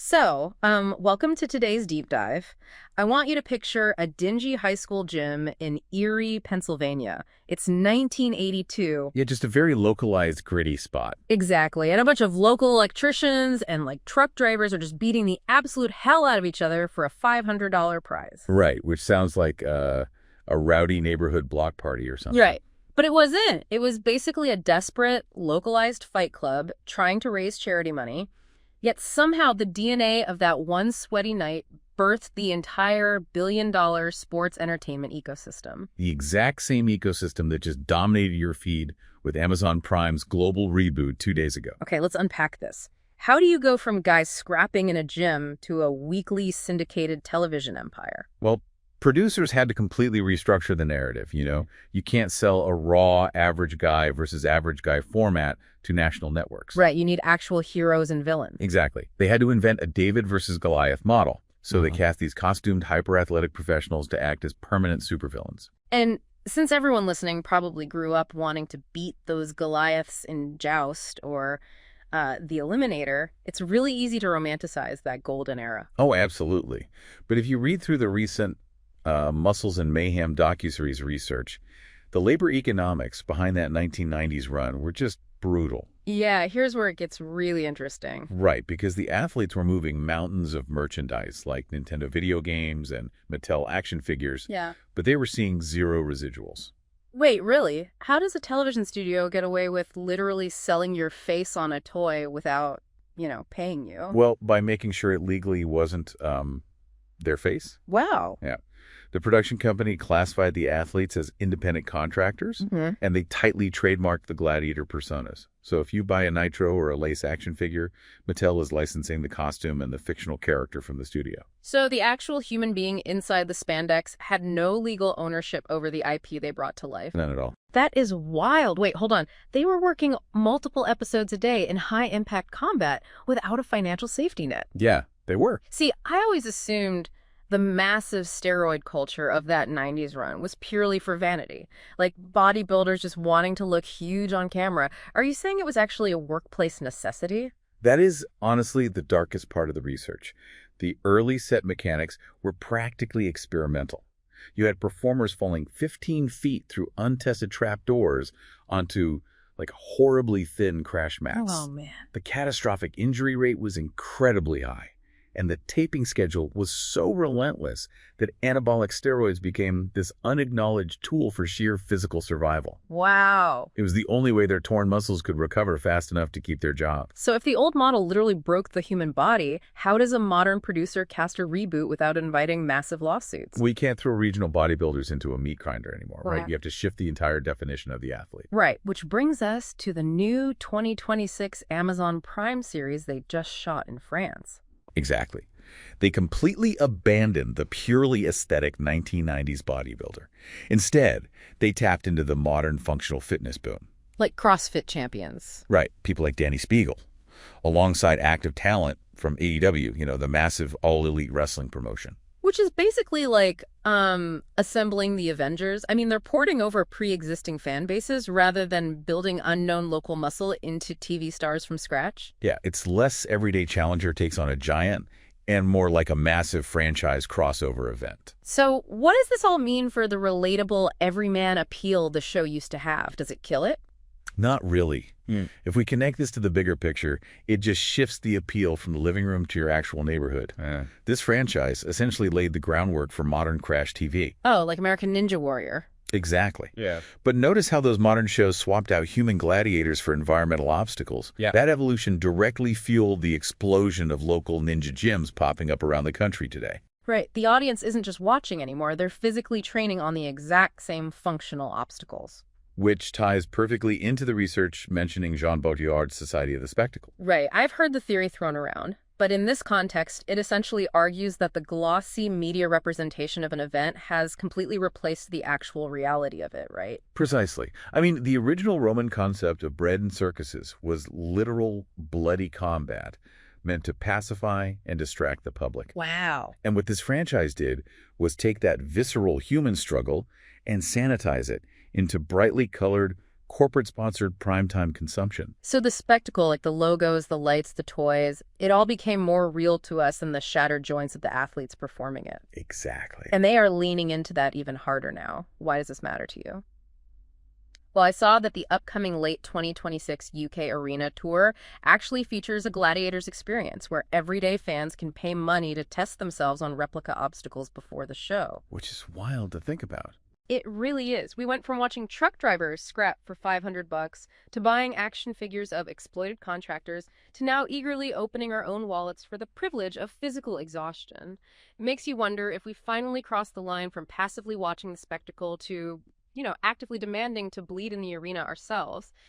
Welcome to today's deep dive. I want you to picture a dingy high school gym in Erie, Pennsylvania. It's 1982. Yeah, just a very localized, gritty spot. Exactly. And a bunch of local electricians and truck drivers are just beating the absolute hell out of each other for a $500 prize. Right, which sounds like a rowdy neighborhood block party or something. Right. But it wasn't. It was basically a desperate, localized fight club trying to raise charity money. Yet somehow the DNA of that one sweaty night birthed the entire billion-dollar sports entertainment ecosystem. The exact same ecosystem that just dominated your feed with Amazon Prime's global reboot 2 days ago. Okay, let's unpack this. How do you go from guys scrapping in a gym to a weekly syndicated television empire? Well, producers had to completely restructure the narrative, you know? You can't sell a raw average guy versus average guy format to national networks. Right, you need actual heroes and villains. Exactly. They had to invent a David versus Goliath model. So they cast these costumed, hyper-athletic professionals to act as permanent supervillains. And since everyone listening probably grew up wanting to beat those Goliaths in Joust or The Eliminator, it's really easy to romanticize that golden era. Oh, absolutely. But if you read through the recent Muscles and Mayhem docuseries research, the labor economics behind that 1990s run were just brutal. Yeah, here's where it gets really interesting. Right, because the athletes were moving mountains of merchandise like Nintendo video games and Mattel action figures, Yeah. but they were seeing zero residuals. Wait, really? How does a television studio get away with literally selling your face on a toy without, paying you? Well, by making sure it legally wasn't their face. Wow. Yeah. The production company classified the athletes as independent contractors, and they tightly trademarked the Gladiator personas. So if you buy a Nitro or a Lace action figure, Mattel is licensing the costume and the fictional character from the studio. So the actual human being inside the spandex had no legal ownership over the IP they brought to life. None at all. That is wild. Wait, hold on. They were working multiple episodes a day in high-impact combat without a financial safety net. Yeah, they were. See, I always assumed the massive steroid culture of that 90s run was purely for vanity, like bodybuilders just wanting to look huge on camera. Are you saying it was actually a workplace necessity? That is honestly the darkest part of the research. The early set mechanics were practically experimental. You had performers falling 15 feet through untested trapdoors onto horribly thin crash mats. Oh, man. The catastrophic injury rate was incredibly high. And the taping schedule was so relentless that anabolic steroids became this unacknowledged tool for sheer physical survival. Wow. It was the only way their torn muscles could recover fast enough to keep their job. So if the old model literally broke the human body, how does a modern producer cast a reboot without inviting massive lawsuits? We can't throw regional bodybuilders into a meat grinder anymore, right? Wow. You have to shift the entire definition of the athlete. Right, which brings us to the new 2026 Amazon Prime series they just shot in France. Exactly. They completely abandoned the purely aesthetic 1990s bodybuilder. Instead, they tapped into the modern functional fitness boom. Like CrossFit champions. Right. People like Danny Spiegel, alongside active talent from AEW, the massive all-elite wrestling promotion. Which is basically like assembling the Avengers. I mean, they're porting over pre-existing fan bases rather than building unknown local muscle into TV stars from scratch. Yeah, it's less everyday challenger takes on a giant and more like a massive franchise crossover event. So what does this all mean for the relatable everyman appeal the show used to have? Does it kill it? Not really. If we connect this to the bigger picture, it just shifts the appeal from the living room to your actual neighborhood. This franchise essentially laid the groundwork for modern crash TV. Oh, like American Ninja Warrior. Exactly. Yeah. But notice how those modern shows swapped out human gladiators for environmental obstacles. Yeah. That evolution directly fueled the explosion of local ninja gyms popping up around the country today. Right. The audience isn't just watching anymore. They're physically training on the exact same functional obstacles. Which ties perfectly into the research mentioning Jean Baudrillard's Society of the Spectacle. Right. I've heard the theory thrown around. But in this context, it essentially argues that the glossy media representation of an event has completely replaced the actual reality of it, right? Precisely. I mean, the original Roman concept of bread and circuses was literal bloody combat meant to pacify and distract the public. Wow. And what this franchise did was take that visceral human struggle and sanitize it into brightly colored, corporate-sponsored primetime consumption. So the spectacle, like the logos, the lights, the toys, it all became more real to us than the shattered joints of the athletes performing it. Exactly. And they are leaning into that even harder now. Why does this matter to you? Well, I saw that the upcoming late 2026 UK Arena Tour actually features a Gladiators experience where everyday fans can pay money to test themselves on replica obstacles before the show. Which is wild to think about. It really is. We went from watching truck drivers scrap for $500 to buying action figures of exploited contractors to now eagerly opening our own wallets for the privilege of physical exhaustion. It makes you wonder if we finally crossed the line from passively watching the spectacle to actively demanding to bleed in the arena ourselves.